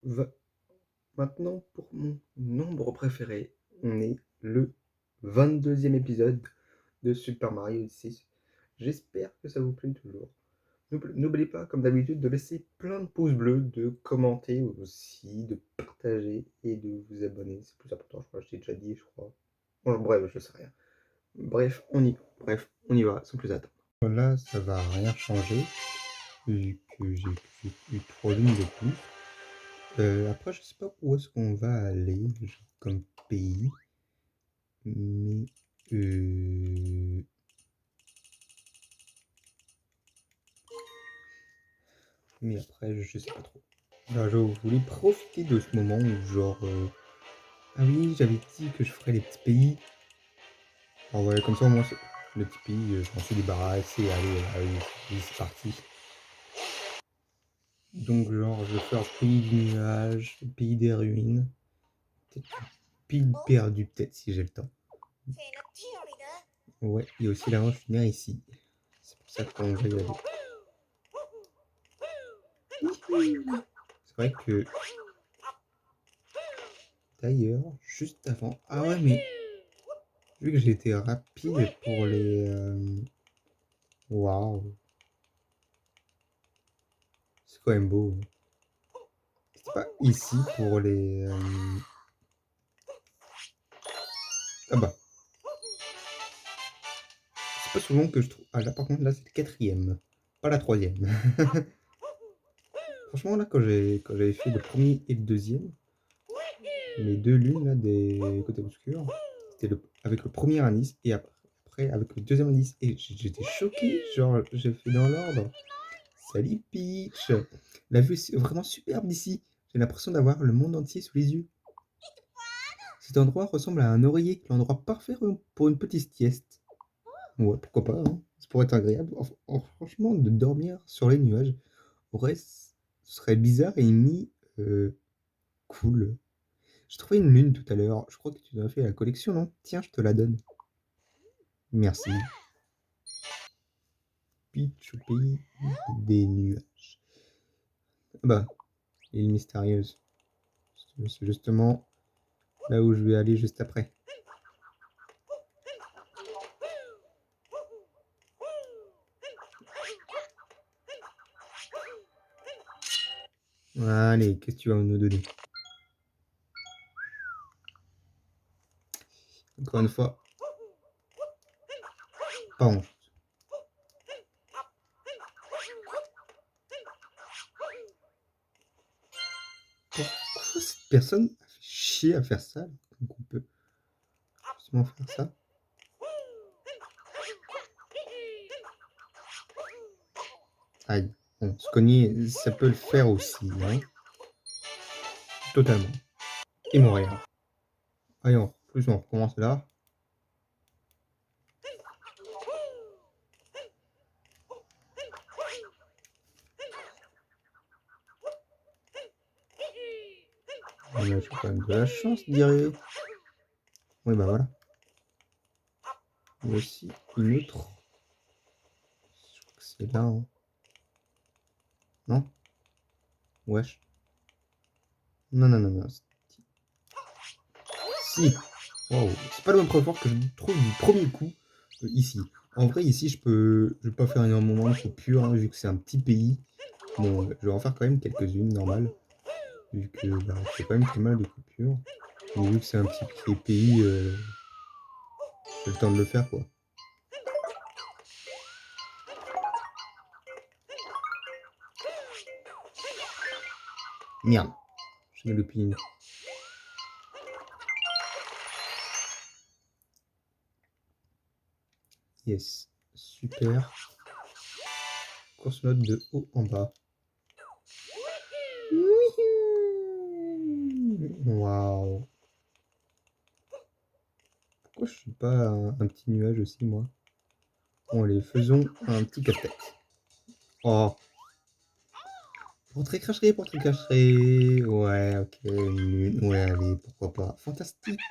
Va Maintenant pour mon nombre préféré, on est le 22e épisode de Super Mario Odyssey. J'espère que ça vous plaît toujours. N'oubliez pas, comme d'habitude, de laisser plein de pouces bleus, de commenter aussi, de partager et de vous abonner. C'est plus important, je crois, je t'ai déjà dit, je crois. Bon, bref, je sais rien. Bref, on y va, sans plus attendre. Là, ça va rien changer, vu que j'ai eu 3 lignes de plus. Après, je sais pas où est-ce qu'on va aller, genre, comme pays, mais après, je sais pas trop. Là, je voulais profiter de ce moment où, genre, ah oui, j'avais dit que je ferais les petits pays. Alors, ouais, comme ça, au moins, le petit pays, je m'en suis débarrassé. Allez, c'est parti. Donc, genre, je vais faire le pays du nuage, le pays des ruines, peut-être une pile perdue, peut-être, si j'ai le temps. Ouais, il y a aussi la roche lunaire ici. C'est pour ça qu'on va y aller. C'est vrai que, d'ailleurs, juste avant... Ah ouais, mais vu que j'ai été rapide pour les... Waouh, c'est quand même beau. C'est pas ici pour les... Ah bah, c'est pas souvent que je trouve... Ah là, par contre, là, c'est le 4e, pas la 3e. Franchement, là, quand j'avais fait le premier et le deuxième, les deux lunes, là, des côtés obscurs, c'était avec le premier indice, et après avec le deuxième indice. Et j'étais choqué, genre, j'ai fait dans l'ordre. Salut Peach! La vue est vraiment superbe d'ici. J'ai l'impression d'avoir le monde entier sous les yeux. Cet endroit ressemble à un oreiller, l'endroit parfait pour une petite sieste. Ouais, pourquoi pas, hein. Ça pourrait être agréable. Franchement, de dormir sur les nuages, ce serait bizarre et cool. J'ai trouvé une lune tout à l'heure. Je crois que tu en as fait la collection, non? Tiens, je te la donne. Merci. Peach au pays des nuages. Ah bah, l'île mystérieuse. C'est justement là où je vais aller juste après. Allez, qu'est-ce que tu vas nous donner? Encore une fois, pas honte. Pourquoi cette personne a fait chier à faire ça? Donc on peut justement faire ça. Aïe, bon, se cogner, ça peut le faire aussi, hein. Totalement. Et mourir. Allez, en plus on recommence là. On a quand même de la chance, dirais. Oui, bah voilà. Il y a aussi une autre. Je crois que c'est là, hein. Non? Wesh. Non, non, non, non. Si. Waouh. C'est pas le même fort que je trouve du premier coup ici. En vrai, ici, je vais pas faire énormément de coupures, hein, vu que c'est un petit pays. Bon, je vais en faire quand même quelques-unes, normales. Vu que bah, je fais quand même pas mal de coupures. Mais vu que c'est un petit pays, j'ai le temps de le faire, quoi. Merde. J'ai l'opinion. Yes. Super. Course mode de haut en bas. Waouh. Pourquoi je suis pas un petit nuage aussi, moi? Bon, allez, faisons un petit casse-tête. Oh. Portrait cracherie, portrait cracherie. Ouais, ok, une. Ouais, allez, pourquoi pas. Fantastique.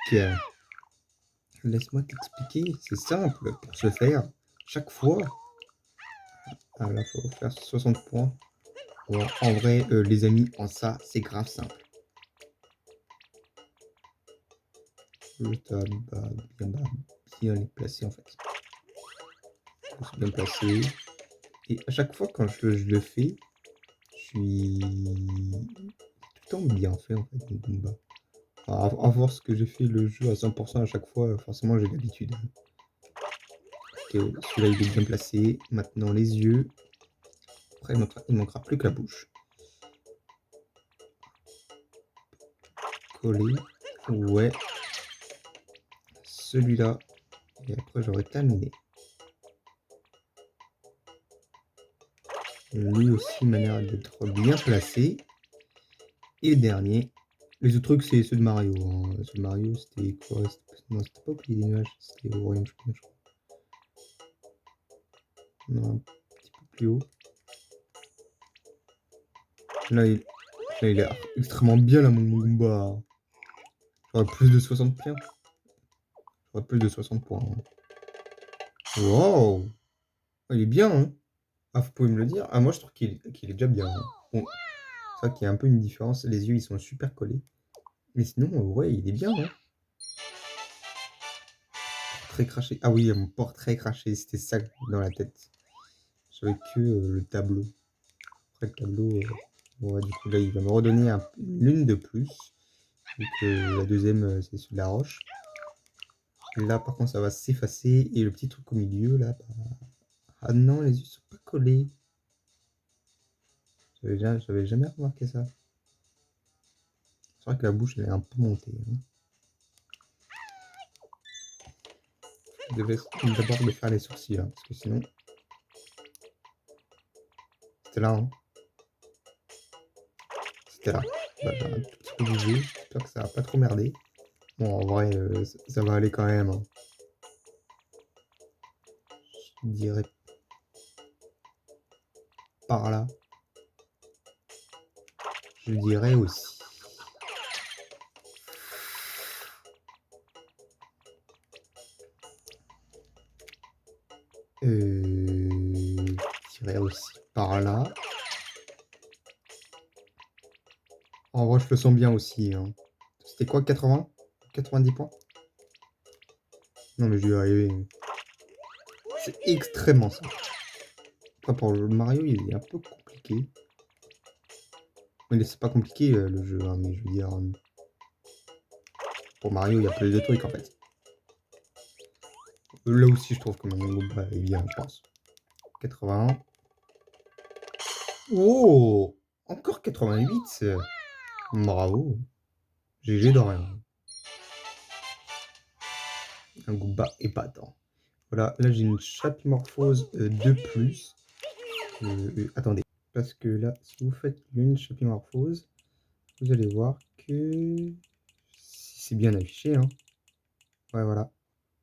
Laisse-moi t'expliquer. C'est simple pour se faire. Chaque fois. Ah là, faut faire 60 points. Bon, en vrai, les amis, en ça, c'est grave simple. Le table, bien les placer en fait. C'est bien placé. Et à chaque fois quand je le fais, je suis tout le temps bien fait en fait, mon Goomba. À force que j'ai fait le jeu à 100% à chaque fois, forcément j'ai l'habitude. Ok, celui-là il est bien placé. Maintenant les yeux. Après il manquera plus que la bouche. Coller. Ouais. Celui-là. Et après j'aurais terminé. Lui aussi m'a l'air d'être bien placé. Et le dernier. Les autres trucs c'est ceux de Mario. Hein. Ceux de Mario c'était quoi? Non, c'était pas au Pays des Nuages, c'était au Royaume Champignon, je crois. Non, un petit peu plus haut. Là il est extrêmement bien là mon Goomba. J'aurais plus de 60 points. J'aurais plus de 60 points. Hein. Wow! Il est bien, hein? Ah, vous pouvez me le dire? Ah, moi je trouve qu'il est déjà bien. Hein. Bon, c'est vrai qu'il y a un peu une différence. Les yeux ils sont super collés. Mais sinon, ouais, il est bien. Hein. Très craché. Ah oui, mon portrait craché, c'était ça dans la tête. J'avais que le tableau. Après le tableau, ouais, du coup là il va me redonner une lune de plus. Donc la deuxième c'est celui de la roche. Là par contre ça va s'effacer. Et le petit truc au milieu là, bah... ah non, les yeux sont pas collés. J'avais jamais remarqué ça. C'est vrai que la bouche elle est un peu montée. Hein. Je devais d'abord de faire les sourcils hein, parce que sinon. C'était là. Hein. C'était là. Bah, j'ai un tout petit peu bougé. J'espère que ça va pas trop merder. Bon, en vrai, ça va aller quand même. Hein. Je dirais par là. Je dirais aussi. Je dirais aussi par là. En vrai, je le sens bien aussi. Hein. C'était quoi, 80? 90 points? Non, mais je vais y arriver. C'est extrêmement simple. Après, pour le Mario, il est un peu compliqué. Mais c'est pas compliqué le jeu, hein, mais je veux dire. Pour Mario, il y a plus de trucs en fait. Là aussi, je trouve que mon Goomba est bien, je pense. 81. Oh! Encore 88. Bravo. GG de rien. Un Goomba épatant. Voilà, là j'ai une chapimorphose de plus. Attendez, parce que là, si vous faites une chapimorphose, vous allez voir que c'est bien affiché. Hein. Ouais, voilà.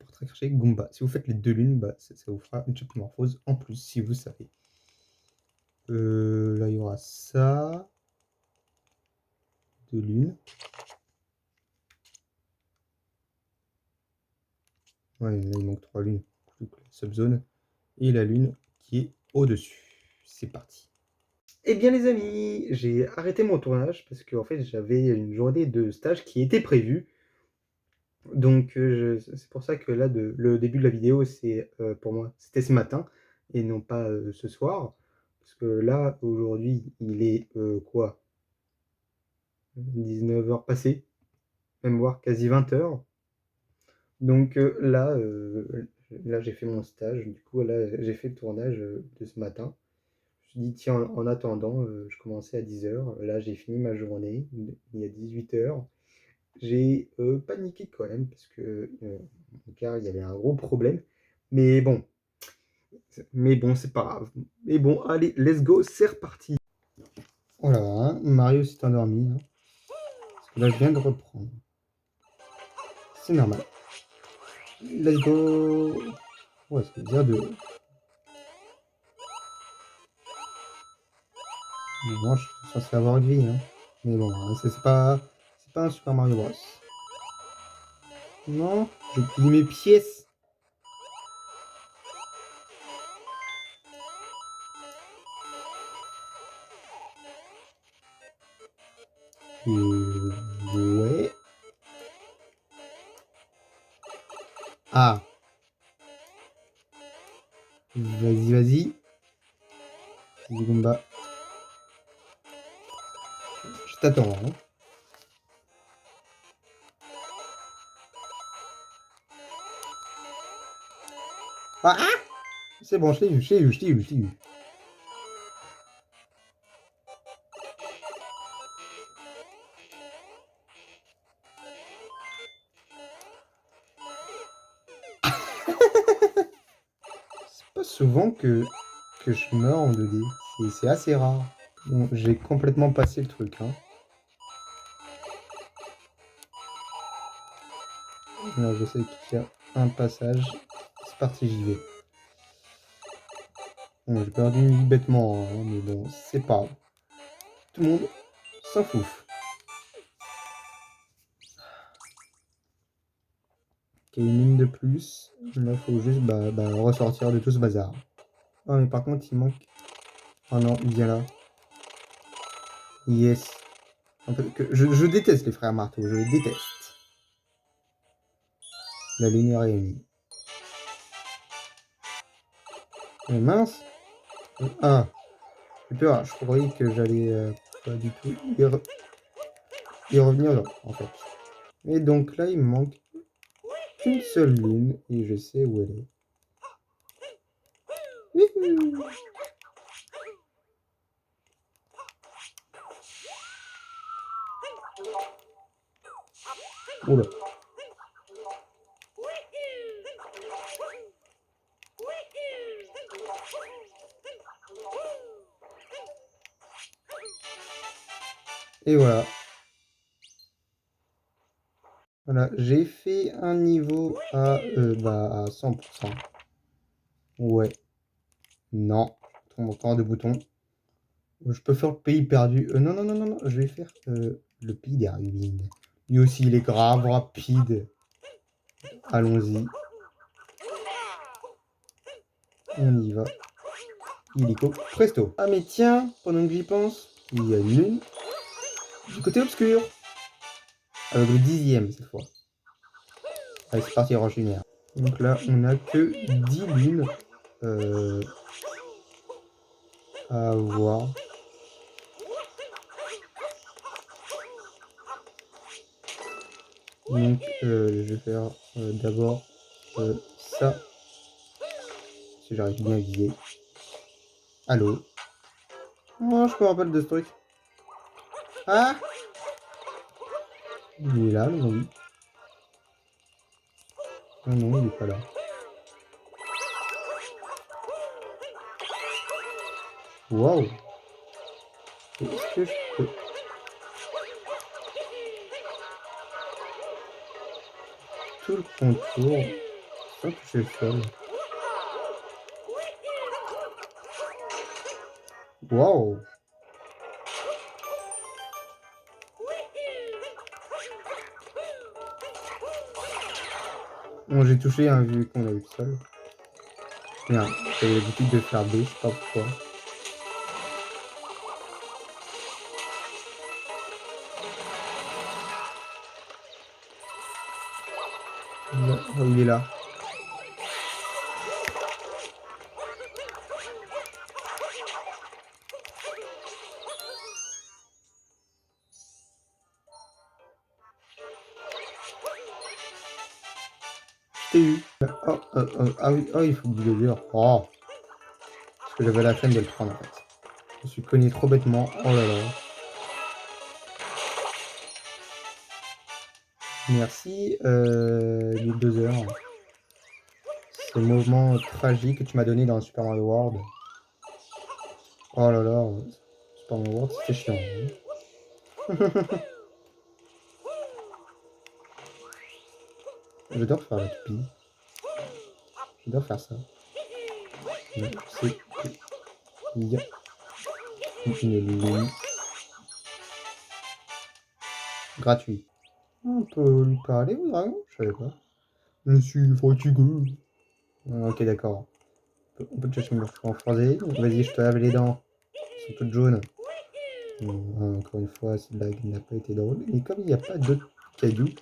Portrait craché, Goomba. Si vous faites les deux lunes, bah, ça vous fera une chapimorphose en plus, si vous savez. Là, il y aura ça. Deux lunes. Ouais, là, il manque 3 lunes. Subzone. Et la lune qui est au-dessus. C'est parti. Eh bien les amis, j'ai arrêté mon tournage parce qu'en fait j'avais une journée de stage qui était prévue. Donc c'est pour ça que là le début de la vidéo c'est pour moi c'était ce matin et non pas ce soir. Parce que là aujourd'hui il est quoi 19 heures passées, même voire quasi 20 heures. Donc là j'ai fait mon stage, du coup là j'ai fait le tournage de ce matin. Je me suis dit tiens en attendant je commençais à 10 heures, là j'ai fini ma journée, il y a 18 heures. J'ai paniqué quand même parce que car il y avait un gros problème. Mais bon, c'est pas grave. Mais bon, allez, let's go, c'est reparti. Voilà, hein, Mario s'est endormi. Hein, parce que là, je viens de reprendre. C'est normal. Let's go. Ouais, c'est dire de. Moi, je suis censé avoir une vie. Hein. Mais bon, hein, c'est pas un Super Mario Bros. Non, j'ai oublié mes pièces. Ouais. Ah. Vas-y, vas-y. Vas-y, Goomba. Je t'attends, hein. Ah, ah. C'est bon, je l'ai eu, je l'ai eu, je l'ai eu, je l'ai eu. C'est pas souvent que je meurs en 2D. C'est assez rare. Bon, j'ai complètement passé le truc, hein. Là, je sais qu'il y a un passage. C'est parti, j'y vais. Bon, j'ai perdu une vie bêtement, hein, mais bon, c'est pas grave. Tout le monde s'en fout. Ok, une ligne de plus. Là, faut juste ressortir de tout ce bazar. Oh, mais par contre, il manque... Oh non, il vient là. Yes. En fait, je déteste les frères marteaux, je les déteste. La lumière est unie. Mais mince. Ah, j'ai peur, je croyais que j'allais pas du tout y revenir là, en fait. Et donc là, il me manque qu'une seule lune et je sais où elle est. Wouhou. Oula. Et voilà. Voilà, j'ai fait un niveau à 100%. Ouais. Non. Je tombe encore de boutons. Je peux faire le pays perdu. Non, non, non, non, non. Je vais faire le pays des ruines. Lui aussi, il est grave rapide. Allons-y. On y va. Illico, presto. Ah mais tiens, pendant que j'y pense, il y a une lune du côté obscur. Avec le 10e cette fois. Allez, c'est parti, roche lunaire. Donc là, on n'a que 10 lunes à avoir. Donc je vais faire d'abord ça. Si j'arrive bien à viser. Allô. Oh, je me rappelle de ce truc. Ah, il est là, le zombie. Ah non, il est pas là. Waouh. Est-ce que je peux... Tout le contour sans toucher le sol. Waouh. Bon, j'ai touché un vu qu'on a eu le sol. Merde, j'avais l'habitude de faire B, je sais pas pourquoi. Là, oh, il est là. Je t'ai eu. Oh, ah oui, oh, il faut que je le dure. Oh, parce que j'avais la flemme de le prendre en fait. Je me suis cogné trop bêtement. Oh là là. Merci, les 2 heures. Ce moment tragique que tu m'as donné dans Super Mario World. Oh là là, Super Mario World, c'était chiant. Hein. J'adore faire la toupie. J'adore faire ça. Mais c'est il y a une lune gratuite. On peut lui parler au dragon? Je savais pas. Je suis fatigué. Ah, ok, d'accord. On peut te chercher en croisé. Vas-y, je te lave les dents. Elles sont toutes jaunes. Encore une fois, cette blague n'a pas été drôle. Et comme il n'y a pas d'autres cailloux,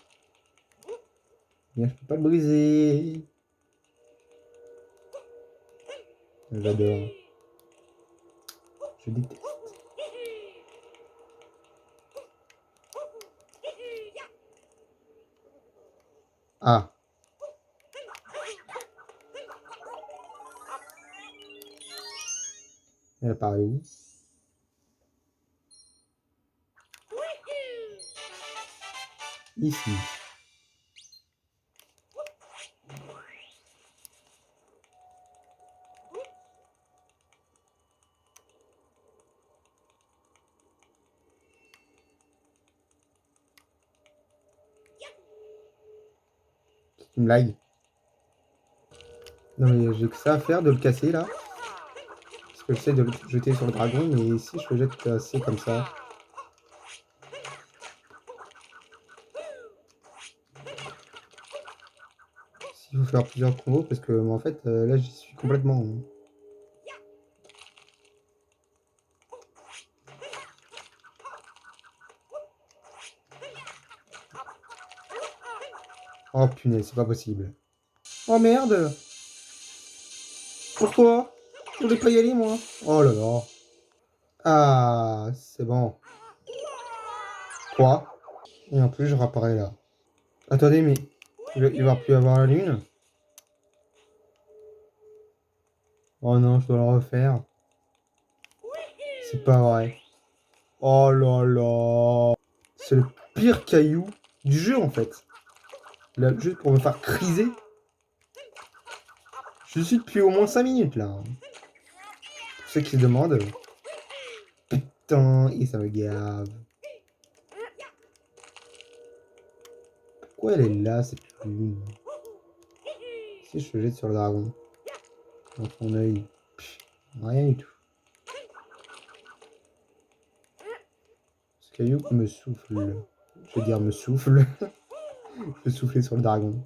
Bien, je peux pas le briser. J'adore. Je déteste. Ah. Elle apparaît où? Ici. C'est une blague. Non mais j'ai que ça à faire de le casser là. Parce que j'essaie de le jeter sur le dragon, mais si je le jette casser comme ça. S'il faut faire plusieurs combos, parce que en fait là j'y suis complètement. Oh punaise, c'est pas possible. Oh merde! Pourquoi? Je voulais pas y aller moi. Oh là là. Ah, c'est bon. Quoi? Et en plus je réapparais là. Attendez, mais il va plus avoir la lune? Oh non, je dois le refaire. C'est pas vrai. Oh là là. C'est le pire caillou du jeu en fait. Là, juste pour me faire criser. Je suis depuis au moins 5 minutes là. Pour ceux qui se demandent. Putain, et ça me gave. Pourquoi elle est là cette lune? Si je le jette sur le dragon. Dans son œil. Rien du tout. Ce caillou me souffle. Je veux dire me souffle. Je peux souffler sur le dragon.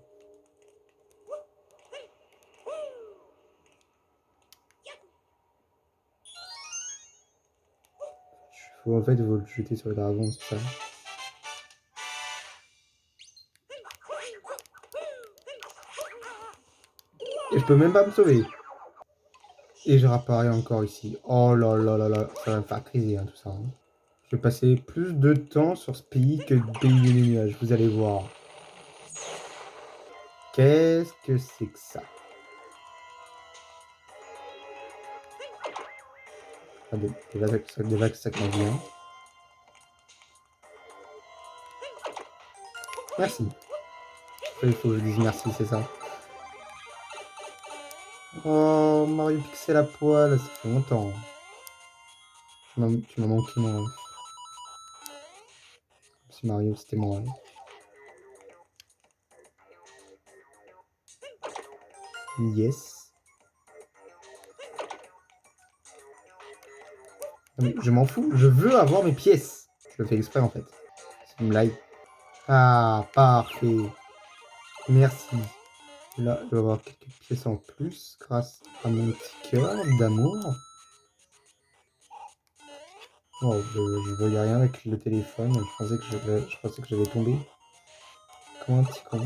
En fait, il faut le jeter sur le dragon, c'est ça. Et je peux même pas me sauver. Et je réapparais encore ici. Oh là là là là, ça va me faire criser hein, tout ça. Hein. Je vais passer plus de temps sur ce pays que le pays des nuages, vous allez voir. Qu'est-ce que c'est que ça? Ah, déjà que ça commence bien. Merci. Il faut que je dise merci, c'est ça. Oh, Mario Pixel à poil, ça fait longtemps. Tu m'as manqué, moi. Si Mario, c'était moi. Yes. Non, mais je m'en fous, je veux avoir mes pièces. Je le fais exprès en fait. C'est une blague. Ah, parfait. Merci. Là, je vais avoir quelques pièces en plus grâce à mon petit cœur d'amour. Oh, je voyais rien avec le téléphone. Je pensais que j'allais tomber. Comme un petit con.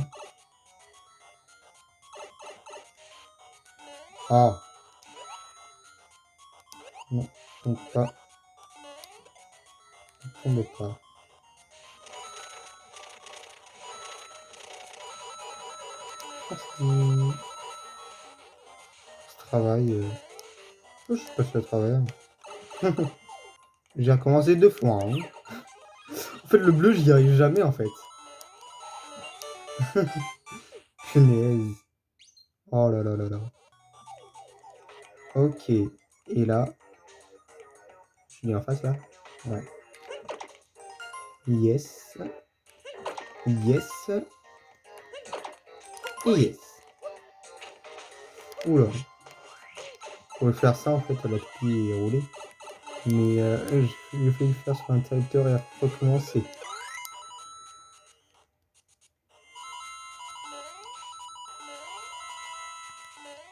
Ah. Non, tombe pas. Ne tombe pas. Merci. Ce travail. Oh, je suis passé à travers. J'ai recommencé 2 fois. Hein. En fait, le bleu, j'y arrive jamais en fait. Punaise. Oh là là là là. Ok. Et là. Je suis en face là? Ouais. Yes. Yes. Et yes. Oula. Je pourrais faire ça en fait à la pluie et rouler. Mais j'ai failli le faire sur l'interrupteur et à recommencer.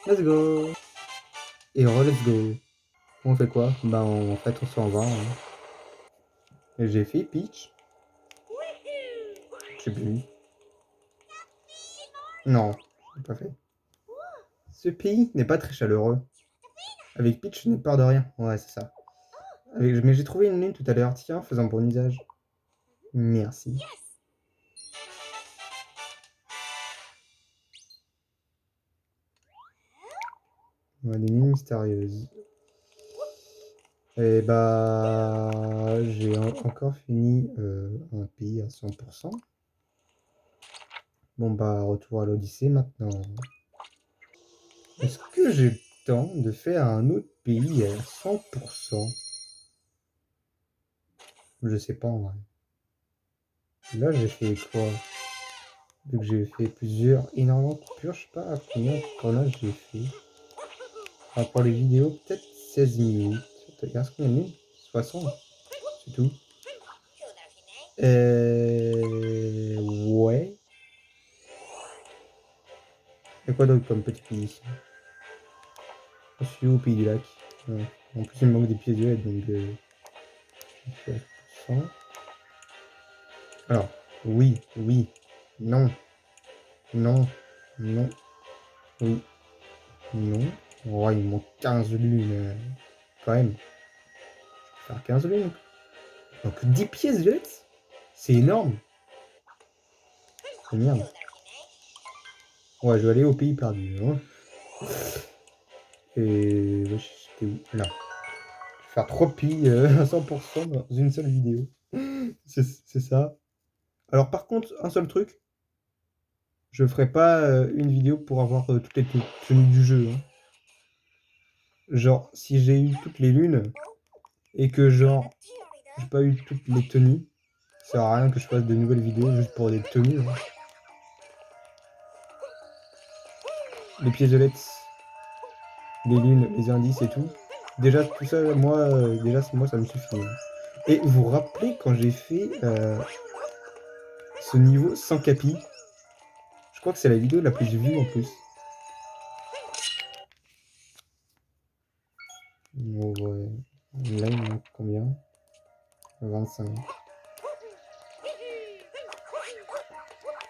Let's go. Et let's go. On fait quoi? Bah en fait on s'en va. Hein. Et j'ai fait Peach. Je sais plus. Non, je l'ai pas fait. Ce pays n'est pas très chaleureux. Avec Peach, je n'ai peur de rien. Ouais, c'est ça. Mais j'ai trouvé une lune tout à l'heure. Tiens, faisant bon usage. Merci. Ouais, des lunes mystérieuses. Et bah... J'ai encore fini un pays à 100%. Bon bah, retour à l'Odyssée maintenant. Est-ce que j'ai le temps de faire un autre pays à 100%? Je sais pas en vrai. Là, j'ai fait quoi? Vu que j'ai fait énormément de coupures, je sais pas à combien de tournages j'ai fait. Enfin, pour les vidéos, peut-être 16 minutes. Il reste combien de minutes? 60, c'est tout. Ouais. Et quoi d'autre comme petit pays ici? Je suis au pays du lac. Ouais. En plus, il me manque des pièces de donc... 100. Alors, oui, non, non, non, oui, non. Oh, il me manque 15 lunes. Quand même. Je vais faire 15 lunes. Donc 10 pièces violettes? C'est énorme. Oh merde. Ouais, je vais aller au pays perdu. Hein. Et j'étais où? Là. Je vais faire 3 pays à 100% dans une seule vidéo. C'est ça. Alors par contre, un seul truc. Je ferai pas une vidéo pour avoir toutes les tenues du jeu. Hein. Genre, si j'ai eu toutes les lunes et que genre, j'ai pas eu toutes les tenues, ça sert à rien que je fasse de nouvelles vidéos juste pour des tenues. Hein. Les pièces de lettres, les lunes, les indices et tout. Déjà, tout ça, moi, moi, ça me suffit. Hein. Et vous vous rappelez quand j'ai fait ce niveau sans capi? Je crois que c'est la vidéo la plus vue en plus. Oh, ouais. Là, il manque combien? 25.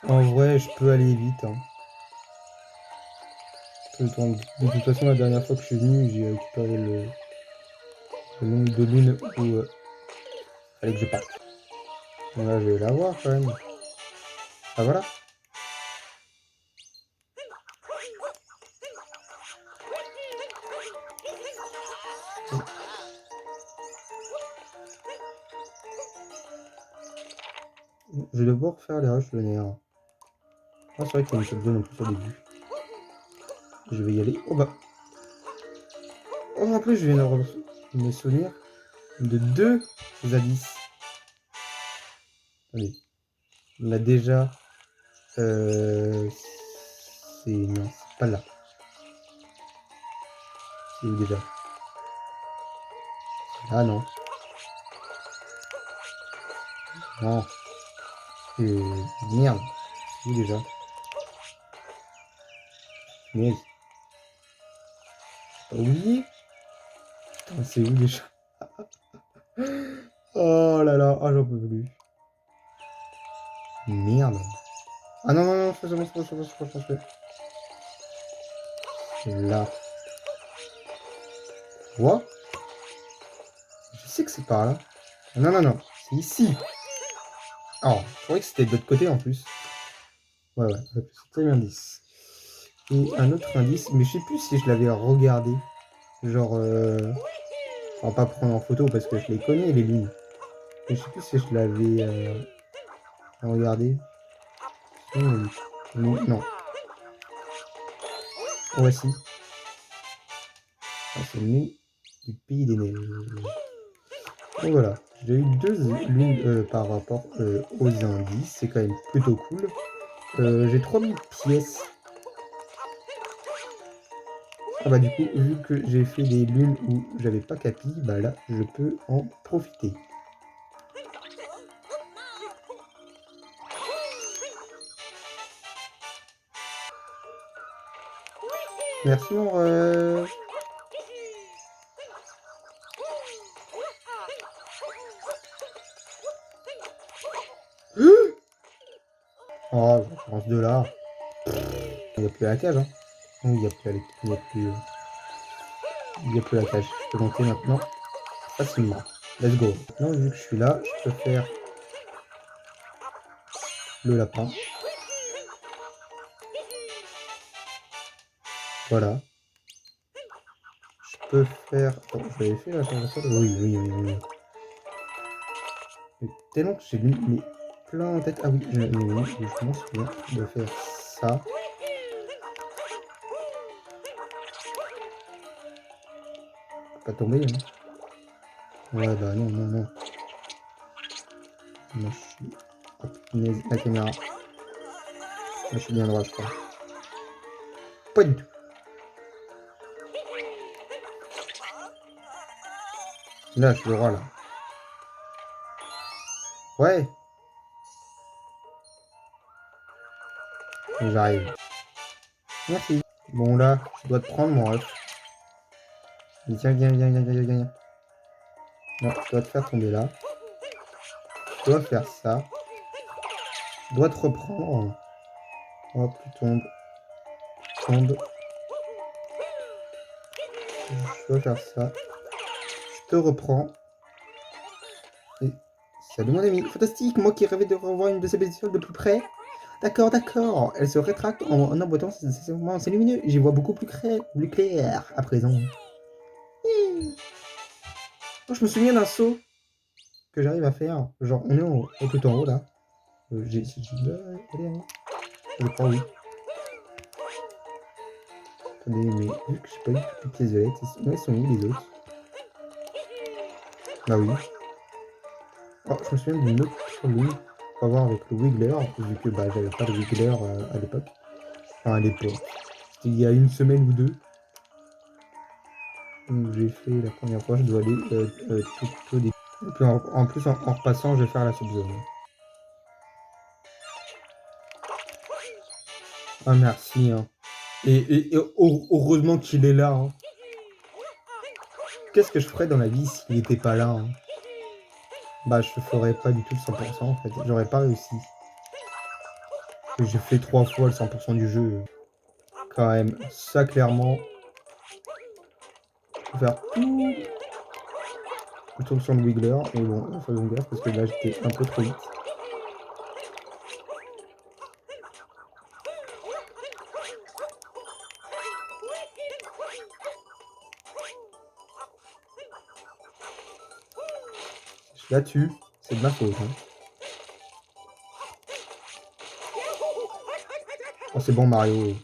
En vrai, je peux aller vite. Hein. De toute façon, la dernière fois que je suis venu, j'ai récupéré le nombre de lunes où fallait que je parte. Bon, là, je vais l'avoir quand même. Ah, voilà. Je vais devoir faire les rushs linéaires. Ah, c'est vrai qu'il y a une shotgun en plus au début. Je vais y aller. Oh bah. Oh, en plus, je viens de me souvenir de 2 Alice. Allez. On a déjà. C'est. Non, c'est pas là. C'est où déjà? Ah non. Non. Merde. C'est où déjà? Merde. Oui. Putain, c'est où déjà? Oh là là. Ah, j'en peux plus. Merde. Ah non, non, non, c'est bon, c'est bon. Là. Quoi? Je sais que c'est par là. Non, non, non. C'est ici. Oh, je croyais que c'était de l'autre côté en plus. Ouais, ouais. C'était un indice. Et un autre indice, mais je sais plus si je l'avais regardé. Genre, on va pas prendre en photo parce que je les connais, les lunes. Mais je sais plus si je l'avais regardé. Non. Non. Voici. Ah, c'est une du pays des neiges. Donc voilà, j'ai eu 2 lunes par rapport aux indices, c'est quand même plutôt cool. J'ai 3000 pièces. Ah bah du coup, vu que j'ai fait des lunes où j'avais pas capi, bah là, je peux en profiter. Merci mon ref. Oh, je pense de là. Il n'y a plus la cage, hein. Oui, il n'y a plus la cage. Je peux monter maintenant facilement. Let's go. Maintenant, vu que je suis là, je peux faire le lapin. Voilà. Je peux faire... Attends, je l'avais fait la charge au sol? Oui. Mais tellement que j'ai mis plein en tête. Ah oui, je m'en souviens de faire ça. Pas tomber, hein. Ouais, bah non. Moi, je suis... Oh, punaise, la caméra. Moi, je suis bien droit, je crois. Pas du tout. Là, je suis le roi, là. Ouais. J'arrive. Merci. Bon, là, je dois te prendre, mon ref. Viens. Non, je dois te faire tomber là. Je dois faire ça. Je dois te reprendre. Hop, tu tombes. Tombe. Je dois faire ça. Je te reprends. Et... Salut mon ami. Fantastique, moi qui rêvais de revoir une de ces bestioles de plus près. D'accord. Elle se rétracte en emboîtant c'est lumineux. J'y vois beaucoup plus clair à présent. Oh, je me souviens d'un saut que j'arrive à faire. Genre, on est tout en haut là. J'ai allez, hein. Je crois, oui. Attendez, mais vu que j'ai pas eu toutes les pièces violettes, ils sont où les autres? Bah oui. Oh, je me souviens d'une autre ligne pour voir avec le Wiggler, vu que bah, j'avais pas de Wiggler à l'époque. Enfin, à l'époque. C'était il y a une semaine ou deux. Donc j'ai fait la première fois, je dois aller tout au début. Et puis en plus, en repassant, je vais faire la sub-zone. Ah, merci. Hein. Et heureusement qu'il est là. Hein. Qu'est-ce que je ferais dans la vie s'il n'était pas là? Hein? Bah, je ferais pas du tout le 100% en fait. J'aurais pas réussi. J'ai fait 3 fois le 100% du jeu. Quand même, ça clairement. Je vais faire tout le tour sur le Wiggler. Mais bon, faisons gaffe parce que là j'étais un peu trop vite. Je la tue, c'est de ma faute. Hein. Oh, c'est bon, Mario.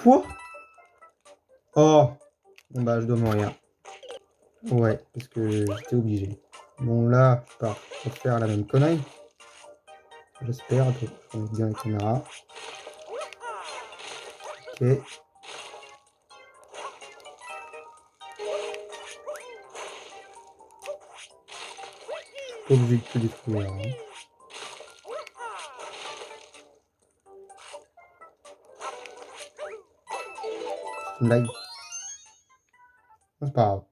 Quoi? Oh! Bon, bah, je dois mourir. Ouais, parce que j'étais obligé. Bon, là, je pars pour faire la même connerie. J'espère. Attends, je remets bien la caméra. Ok. Pas obligé de tout détruire. Hein. C'est une blague. C'est pas grave.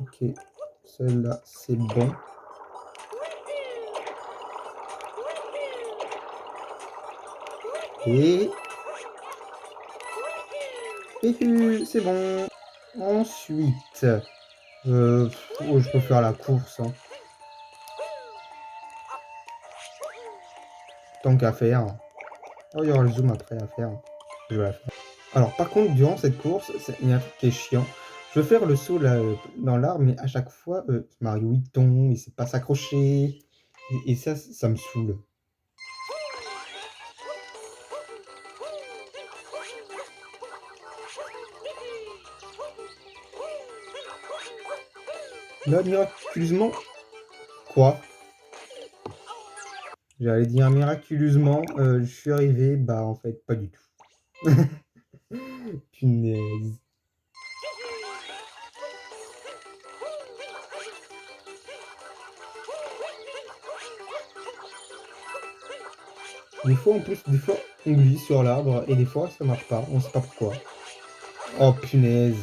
Ok. Celle-là, c'est bon. Et c'est bon. Ensuite, oh, je peux faire la course. Hein. Tant qu'à faire. Oh, il y aura le zoom après à faire. Je vais la faire. Alors, par contre, durant cette course, il y a un truc qui est chiant. Je veux faire le saut là, dans l'arbre, mais à chaque fois, Mario il tombe, il sait pas s'accrocher. Et ça me saoule. Là, miraculeusement. Quoi? J'allais dire miraculeusement, je suis arrivé. Bah, en fait, pas du tout. Punaise. Des fois, en plus, des fois, on glisse sur l'arbre et des fois, ça marche pas. On sait pas pourquoi. Oh, punaise.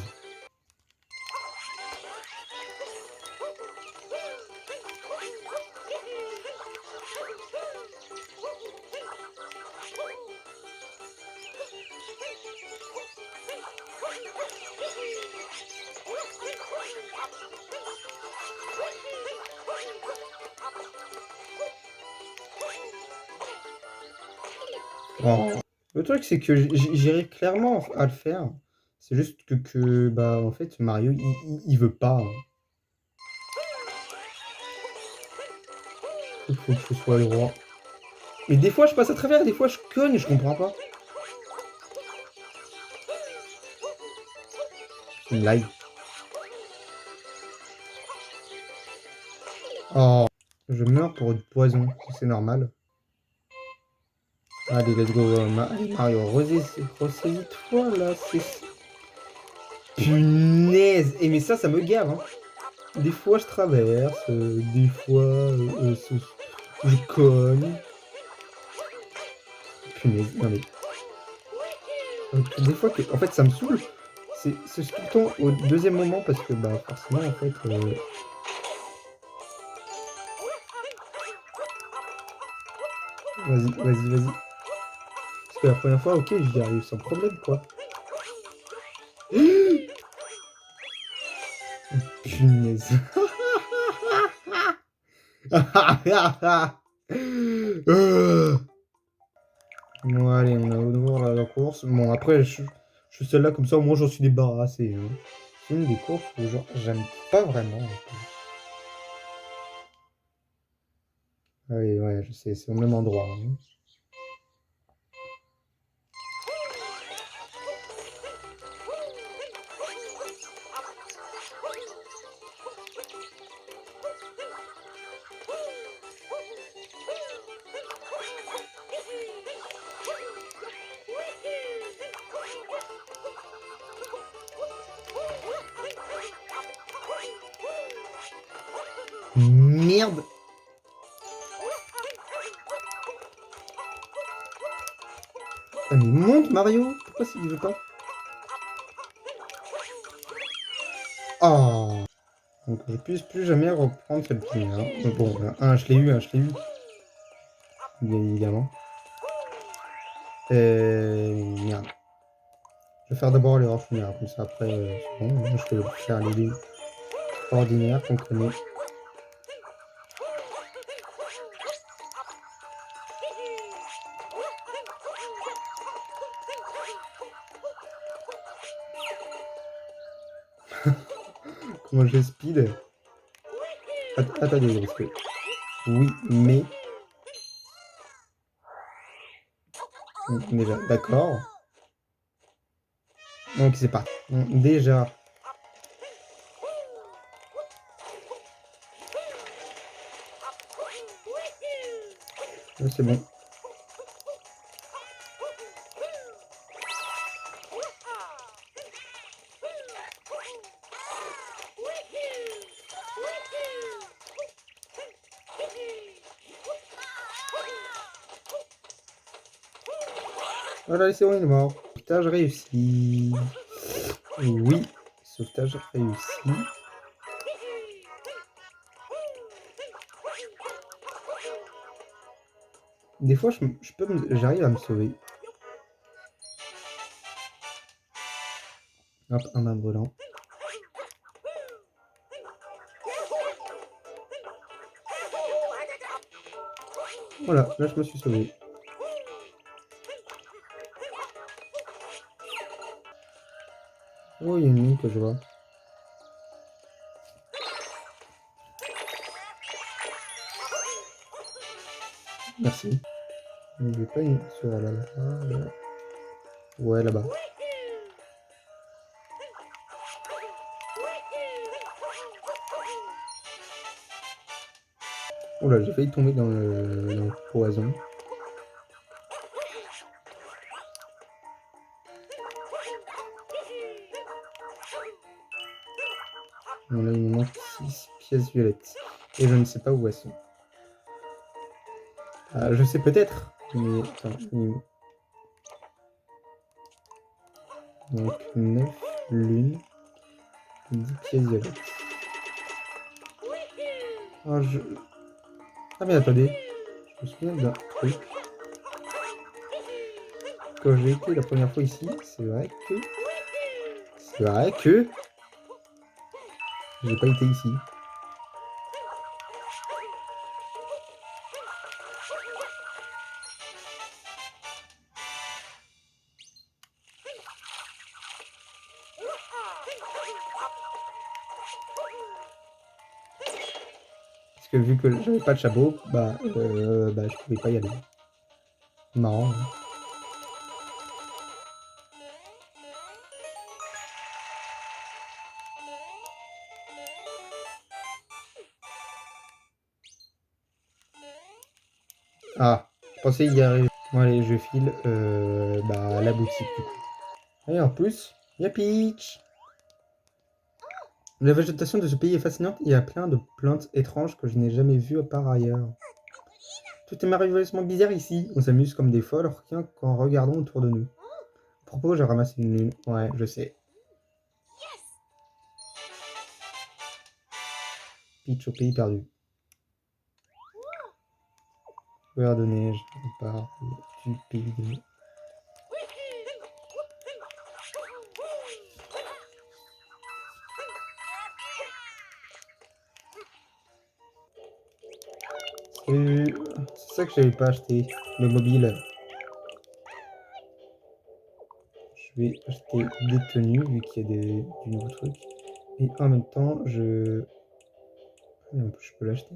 Oh. Le truc, c'est que j'irai clairement à le faire. C'est juste que bah, en fait, Mario, il veut pas. Il faut que ce soit le roi. Mais des fois, je passe à travers, des fois, je cogne, je comprends pas. C'est une blague. Oh, je meurs pour du poison, c'est normal. Allez, let's go, allez, Mario, ressaisis-toi là, c'est... Punaise! Et mais ça me gave, hein. Des fois, je traverse, des fois, je cogne. Punaise, non mais... Des fois, en fait, ça me saoule. C'est tout le temps au deuxième moment parce que, bah, forcément, en fait... Vas-y, vas-y, vas-y. Parce que la première fois, ok, j'y arrive sans problème, quoi. Punaise. Bon, allez, on a ouvert la course. Bon, après, je suis celle-là, comme ça, au moins, j'en suis débarrassé. Hein. C'est une des courses où, genre, j'aime pas vraiment. Allez, ouais, je sais, c'est au même endroit. Hein. Merde! Ah, mais monte, Mario! Pourquoi s'il veut pas? Oh! Donc, je puisse plus jamais reprendre cette ligne. Hein. Bon, je l'ai eu, je l'ai eu. Bien évidemment. Merde. Je vais faire d'abord les premières, comme ça après, c'est bon. Hein, je vais faire les deux ordinaires qu'on connaît. Comment je speed? Attendez, parce que... Oui, mais... Déjà, d'accord. Donc c'est parti. Déjà... C'est bon. Voilà, c'est bon, il est mort. Sauvetage réussi. Oui, sauvetage réussi. Des fois, j'arrive à me sauver. Hop, un main brûlant. Voilà, là je me suis sauvé. Oh, il y a une mine que je vois. Merci. Je vais pas y sur là. Ouais, là-bas. Oh là, j'ai failli tomber dans le poison. Bon, là, il me manque 6 pièces violettes. Et je ne sais pas où elles sont. Je sais peut-être. Mais attends, donc 9 lunes, 10 pièces violettes. Oh, ah mais attendez, je me souviens d'un truc. Quand j'ai été la première fois ici, c'est vrai que j'ai pas été ici. Parce que vu que j'avais pas de chapeau, bah je pouvais pas y aller. Marrant. Hein. Ah, je pensais y arriver. Bon allez, je file à la boutique du coup. Et en plus, il y a Peach. La végétation de ce pays est fascinante. Il y a plein de plantes étranges que je n'ai jamais vues par ailleurs. Tout est merveilleusement bizarre ici. On s'amuse comme des folles rien qu'en regardant autour de nous. À propos, j'ai ramassé une lune. Ouais, je sais. Peach au pays perdu. Couvert de neige, on part du pays de... C'est ça que j'avais pas acheté, le mobile. Je vais acheter des tenues, vu qu'il y a du nouveau truc. Et en même temps, en plus, je peux l'acheter.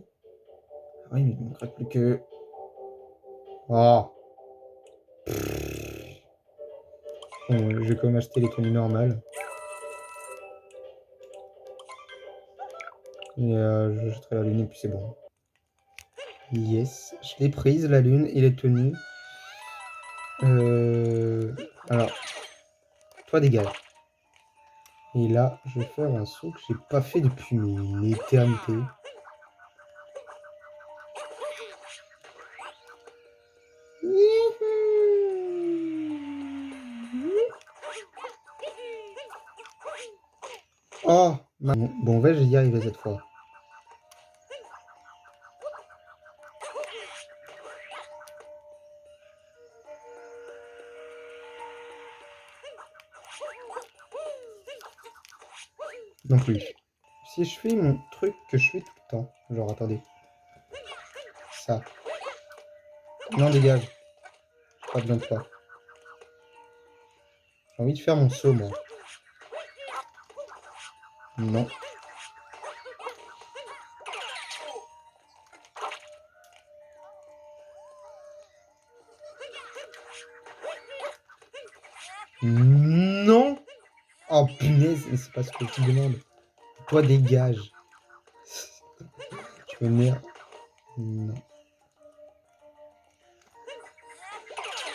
Ah oui, mais il ne manquerait plus que... Oh. Bon, je vais quand même acheter les tenues normales. Et je jetterai la lune et puis c'est bon. Yes, je l'ai prise la lune et les tenues. Alors, toi dégage. Et là, je vais faire un saut que j'ai pas fait depuis une éternité. Oh, bon, vais-je y arriver cette fois? Non plus. Si je fais mon truc que je fais tout le temps, genre attendez, ça. Non, dégage. J'ai pas besoin de toi. J'ai envie de faire mon saut, moi. Non. Non. Oh punaise, c'est pas ce que tu demandes. Toi, dégage. Tu m'énerves. Non.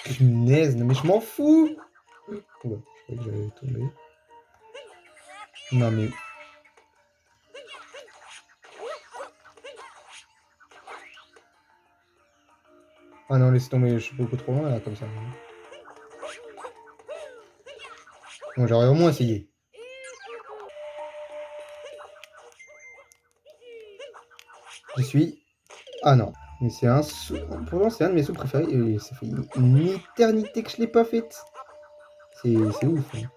Punaise, non mais je m'en fous. Ouais, je croyais que j'allais tomber. Non mais... Ah non, laisse tomber, je suis beaucoup trop loin là, comme ça. Bon, j'aurais au moins essayé. Je suis... Ah non. Mais c'est un saut... Pourtant, c'est un de mes sauts préférés. Et ça fait une éternité que je l'ai pas faite. C'est ouf. Hein.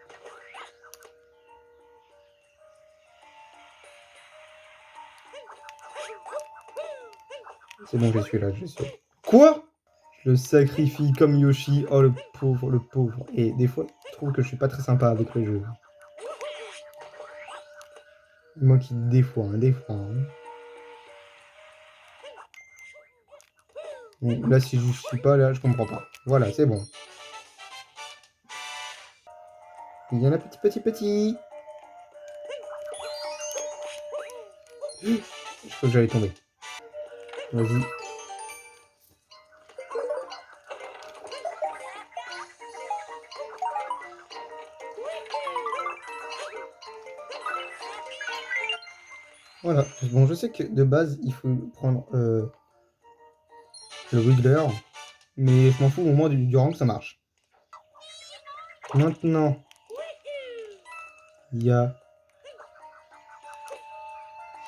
C'est bon, je suis là, je suis. Quoi? Je le sacrifie comme Yoshi. Oh, le pauvre, le pauvre. Et des fois, je trouve que je suis pas très sympa avec le jeu. Moi qui, des fois. Hein. Bon, là, si je suis pas là, je comprends pas. Voilà, c'est bon. Il y en a petit. Je crois que j'allais tomber. Vas-y. Voilà. Bon, je sais que de base, il faut prendre le Wiggler. Mais je m'en fous au moment du rang que ça marche. Maintenant, il y a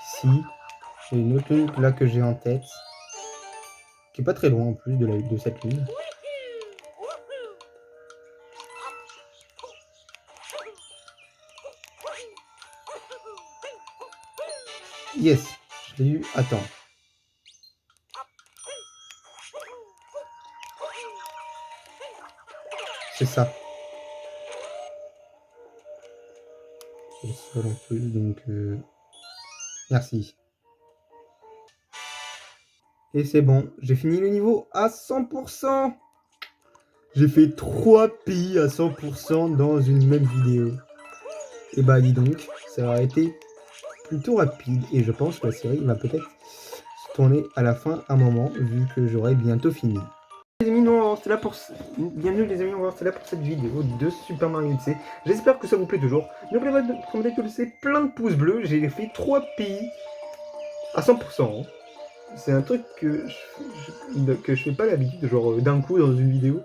ici une autre lune là que j'ai en tête, qui est pas très loin en plus de cette lune. Yes, je l'ai eu. Attends. C'est ça. C'est le sol en plus, donc merci. Et c'est bon, j'ai fini le niveau à 100%. J'ai fait 3 pays à 100% dans une même vidéo. Et bah dis donc, ça a été plutôt rapide et je pense que la série va peut-être se tourner à la fin un moment vu que j'aurai bientôt fini. Les amis, bienvenue les amis, on va rester là pour cette vidéo de Super Mario Odyssey. J'espère que ça vous plaît toujours. N'oubliez pas de commenter, de laisser plein de pouces bleus. J'ai fait 3 pays à 100%. C'est un truc que je fais pas l'habitude, genre d'un coup dans une vidéo.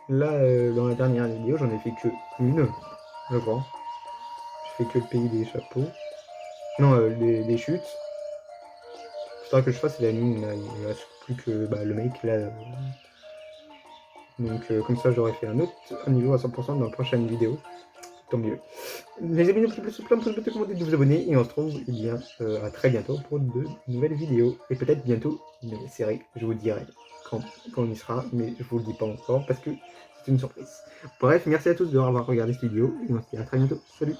Là, dans la dernière vidéo, j'en ai fait que une, je crois. Je fais que le pays des chapeaux. Non, les chutes. Il faudra que je fasse la mine, là. Il ne reste plus que le mec, là. Donc, comme ça, j'aurais fait un niveau à 100% dans la prochaine vidéo. Tant mieux. Les amis, n'oubliez pas de plein de pouces bleus, de commenter, de vous abonner. Et on se retrouve à très bientôt pour de nouvelles vidéos. Et peut-être bientôt une série, je vous dirai quand on y sera. Mais je vous le dis pas encore parce que c'est une surprise. Bref, merci à tous d'avoir regardé cette vidéo. Et on se dit à très bientôt. Salut!